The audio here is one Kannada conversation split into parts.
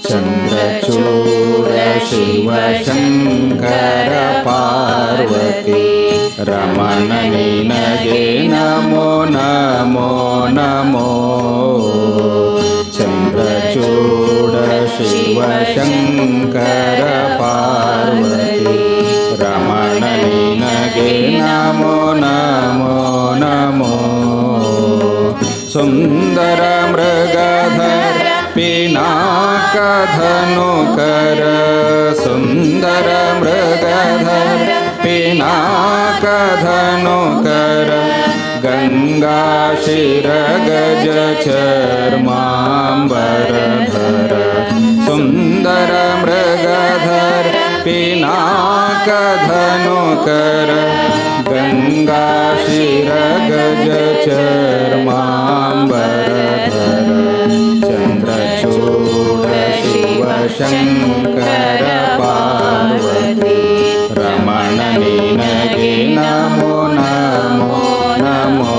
ಚಂದ್ರಚೂಡ ಶಿವ ಶಂಕರ ಪಾರ್ವತಿ ರಮಣ ನಿನಗೆ ನಮೋ ನಮೋ ನಮೋ. ಚಂದ್ರಚೂಡ ಶಿವ ಶಂಕರ ಪಾರ್ವತಿ ರಮಣ ನಿನಗೆ ನಮೋ ನಮೋ ನಮೋ. ಸುಂದರ ಮೃಗಧರ ಪಿನಾಕ ಧನುಕರ ಸುಂದರ ಮೃಗಧರ ಪಿನಾಕ ಧನುಕರ ಗಂಗಾ ಶಿರ ಗಜ ಚರ್ಮಾಂಬರಧರ ಸುಂದರ ಮೃಗಧರ ಪಿನಾಕ ಧನುಕರ ಗಂಗಾ ಶಿರ ಗಜ ಚರ್ಮಾಂಬರಧರ ಚಂದ್ರಚೂಡ ಶಿವ ಶಂಕರ ಪಾರ್ವತಿ ರಮಣ ನಿನಗೆ ನಮೋ ನಮೋ ನಮೋ.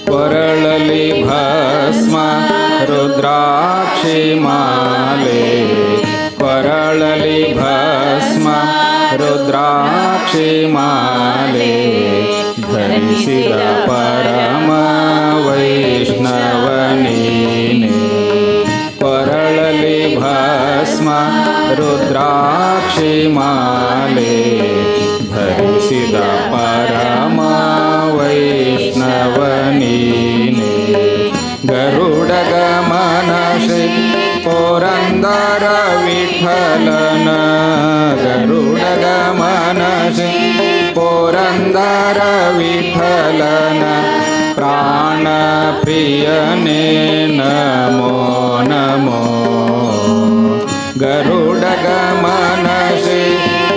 ಕೊರಳಲಿ ಭಸ್ಮ ರುದ್ರಾಕ್ಷಿ ಮಾಲೆ ಕೊರಳಲಿ ಭಸ್ಮ ರುದ್ರಾಕ್ಷಿ ಮಾಲೆ ಧರಿಸಿದ ಪರಮ ವೈಷ್ಣವ ನೀನೆ. ಕೊರಳಲಿ ಭಸ್ಮ ರುದ್ರಾಕ್ಷಿ ಮಾಲೆ ಧರಿಸಿದ ಪರಮ ವೈಷ್ಣವ ನೀನೆ. ಗರುಡ ಗಮನ ಶ್ರೀ ಪುರಂದರ ವಿಠಲನ ಗರುಡ ಗಮನ ಶ್ರೀ ಪುರಂದರ ವಿಠಲನ ಪ್ರಾಣ ಪ್ರಿಯನೇ ನಮೋ ನಮೋ. ಗರುಡ ಗಮನ ಶ್ರೀ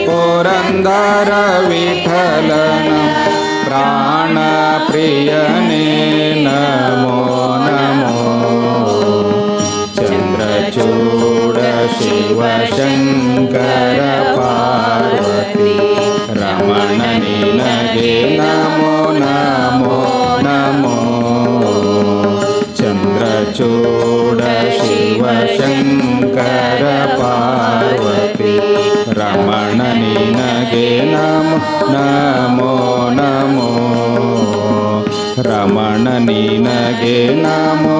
ಪುರಂದರ ವಿಠಲನ ಪ್ರಾಣ ಪ್ರಿಯನೇ ನಮೋ ನಮೋ. ಚಂದ್ರಚೂಡ ಶಿವ ಶಂಕರ ಪಾರ್ವತಿ ರಮಣ ನಿನಗೆ ನಮೋ ನಮೋ ನಮೋ. ಚಂದ್ರಚೂಡ ಶಿವ ಶಂಕರ ಪಾರ್ವತಿ ರಮಣ ನಿನಗೆ ನಮೋ ನಮೋ ನಮೋ. ರಮಣ ನಿನಗೆ ನಮೋ